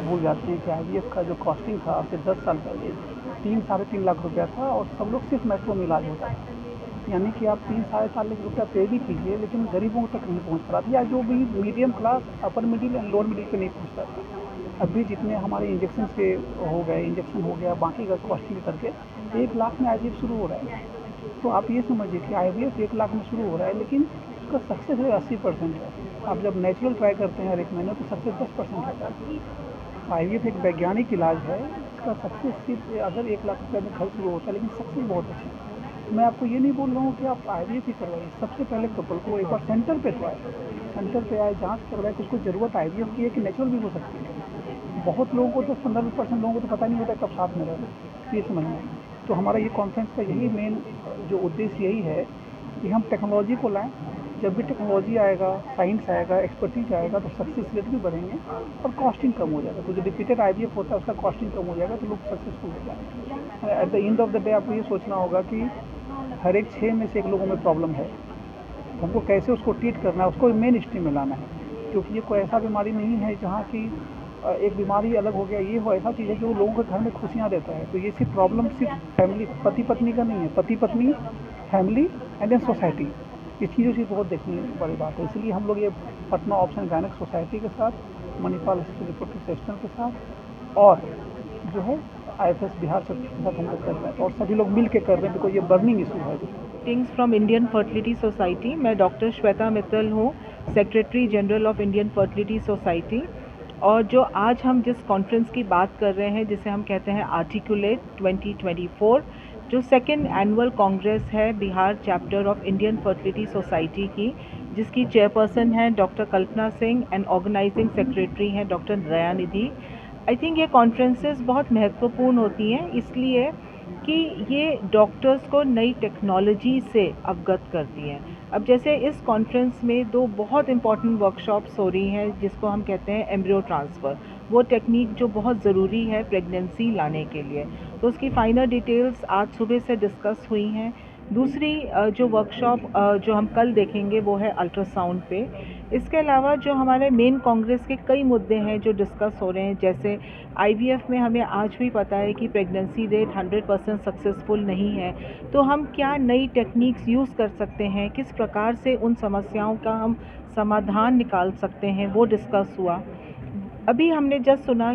भूल जाते हैं कि आईवीएफ का जो कॉस्टिंग था आज से 10 साल पहले 3-3.5 लाख रुपया था और सब लोग सिर्फ मेट्रो में इलाज होता था। यानी कि आप 3-4.5 लाख रुपया पे भी कीजिए लेकिन गरीबों तक नहीं पहुंच पा रहा था, या जो भी medium class, upper middle and lower middle पे नहीं पहुंचता था। अभी जितने हमारे इंजेक्शन के हो गए, इंजेक्शन हो गया, बाकी का कॉस्टिंग करके 1 लाख में आईवीएफ शुरू हो रहा है। तो आप ये समझिए कि आईवीएफ 1 लाख में शुरू हो रहा है, लेकिन उसका सक्सेस रेट 80% है। आप जब नेचुरल ट्राई करते हैं हर एक महीने तो सक्सेस 10% होता है। आईवीएफ एक वैज्ञानिक इलाज है, इसका सक्सेस सिर्फ अगर 1 लाख रुपये में खर्च शुरू होता है, लेकिन सक्सेस बहुत अच्छा है। मैं आपको ये नहीं बोल रहा हूँ कि आप आईवीएफ ही करवाइए, सबसे पहले कपल को एक बार सेंटर पे तो आए, सेंटर पे आए, जांच करवाए कि उसको ज़रूरत आईवीएफ की है कि नेचुरल भी हो सकती है। बहुत लोगों को, 10-15% लोगों को तो पता नहीं होता कब साथ में रहना, ये समझना। तो हमारा ये कॉन्फ्रेंस का यही मेन जो उद्देश्य यही है कि हम टेक्नोलॉजी को लाएं। जब भी टेक्नोलॉजी आएगा, साइंस आएगा, एक्सपर्टीज आएगा तो सक्सेस रेट भी बढ़ेंगे और कॉस्टिंग कम हो जाएगा। तो जो रिपीटेड आईवीएफ होता है उसका कॉस्टिंग कम हो जाएगा तो लोग सक्सेसफुल हो जाएंगे। At the end of the day आपको ये सोचना होगा कि हर एक 6 में से 1 लोगों में प्रॉब्लम है, तो हमको कैसे उसको ट्रीट करना है, उसको मेन स्ट्रीम में लाना है। क्योंकि ये कोई ऐसा बीमारी नहीं है जहाँ की एक बीमारी अलग हो गया, ये वो ऐसा चीज़ है जो लोगों के घर में खुशियाँ देता है। तो ये सिर्फ प्रॉब्लम सिर्फ फैमिली, पति पत्नी का नहीं है, पति पत्नी, फैमिली एंड देन सोसाइटी, ये चीज़ों से बहुत देखने बड़ी बात है। इसलिए हम लोग ये पटना ऑप्शन गायनेक सोसाइटी के साथ, मणिपाल असिस्टेड रिप्रोडक्टिव सिस्टम के साथ और जो है आईएफएस बिहार से के साथ हम लोग कर रहे हैं, और सभी लोग मिल के कर रहे हैं, बिकॉज ये बर्निंग इशू है। Things from Indian fertility society. मैं डॉक्टर श्वेता मित्तल हूँ, secretary general of Indian fertility society. और जो आज हम जिस कॉन्फ्रेंस की बात कर रहे हैं, जिसे हम कहते हैं आर्टिकुलेट 2024, जो सेकेंड एनुअल कांग्रेस है Bihar chapter of Indian fertility society की, जिसकी चेयरपर्सन हैं doctor Kalpana Singh and organizing secretary हैं डॉक्टर दयानिधि। आई थिंक ये कॉन्फ्रेंसेस बहुत महत्वपूर्ण होती हैं इसलिए कि ये डॉक्टर्स को नई टेक्नोलॉजी से अवगत करती हैं। अब जैसे इस कॉन्फ्रेंस में 2 बहुत इम्पॉर्टेंट वर्कशॉप्स हो रही हैं जिसको हम कहते हैं एम्ब्रियो ट्रांसफ़र, वो टेक्निक जो बहुत ज़रूरी है प्रेगनेंसी लाने के लिए। तो उसकी फाइनल डिटेल्स आज सुबह से डिस्कस हुई हैं। दूसरी जो वर्कशॉप जो हम कल देखेंगे वो है अल्ट्रासाउंड पे। इसके अलावा जो हमारे मेन कांग्रेस के कई मुद्दे हैं जो डिस्कस हो रहे हैं, जैसे आईवीएफ में हमें आज भी पता है कि प्रेगनेंसी रेट 100% सक्सेसफुल नहीं है, तो हम क्या नई टेक्निक्स यूज़ कर सकते हैं, किस प्रकार से उन समस्याओं का हम समाधान निकाल सकते हैं, वो डिस्कस हुआ। अभी हमने जस्ट सुना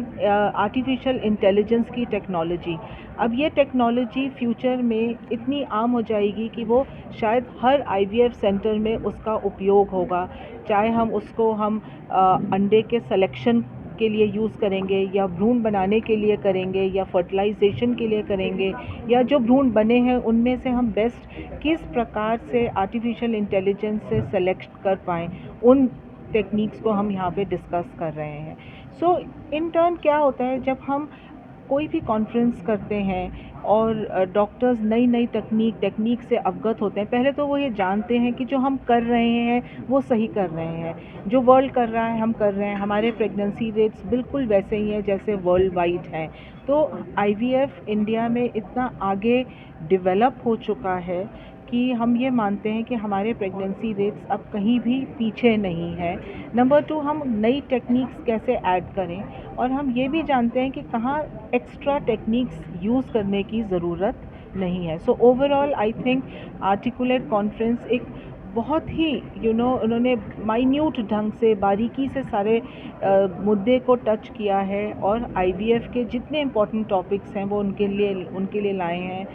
आर्टिफिशियल इंटेलिजेंस की टेक्नोलॉजी। अब ये टेक्नोलॉजी फ्यूचर में इतनी आम हो जाएगी कि वो शायद हर आईवीएफ सेंटर में उसका उपयोग होगा, चाहे हम उसको अंडे के सिलेक्शन के लिए यूज़ करेंगे या भ्रूण बनाने के लिए करेंगे या फर्टिलाइजेशन के लिए करेंगे, या जो भ्रूण बने हैं उनमें से हम बेस्ट किस प्रकार से आर्टिफिशियल इंटेलिजेंस से सेलेक्ट कर पाएँ, उन टेक्निक्स को हम यहाँ पे डिस्कस कर रहे हैं। सो इन टर्न क्या होता है, जब हम कोई भी कॉन्फ्रेंस करते हैं और डॉक्टर्स नई टेक्निक से अवगत होते हैं, पहले तो वो ये जानते हैं कि जो हम कर रहे हैं वो सही कर रहे हैं, जो वर्ल्ड कर रहा है हम कर रहे हैं, हमारे प्रेगनेंसी रेट्स बिल्कुल वैसे ही हैं जैसे वर्ल्ड वाइड हैं। तो आईवीएफ इंडिया में इतना आगे डेवलप हो चुका है कि हम ये मानते हैं कि हमारे प्रेगनेंसी रेट्स अब कहीं भी पीछे नहीं है। नंबर 2, हम नई टेक्निक्स कैसे ऐड करें, और हम ये भी जानते हैं कि कहाँ एक्स्ट्रा टेक्निक्स यूज़ करने की ज़रूरत नहीं है। So overall I think articulate conference एक बहुत ही उन्होंने माइन्यूट ढंग से, बारीकी से सारे मुद्दे को टच किया है और आईवीएफ के जितने इम्पोर्टेंट टॉपिक्स हैं वो उनके लिए लाए हैं।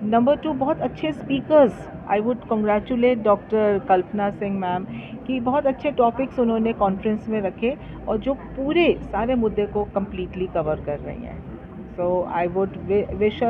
नंबर 2, बहुत अच्छे speakers, I would congratulate doctor Kalpana Singh ma'am कि बहुत अच्छे टॉपिक्स उन्होंने कॉन्फ्रेंस में रखे और जो पूरे सारे मुद्दे को कम्प्लीटली कवर कर रही हैं। सो आई वुड विश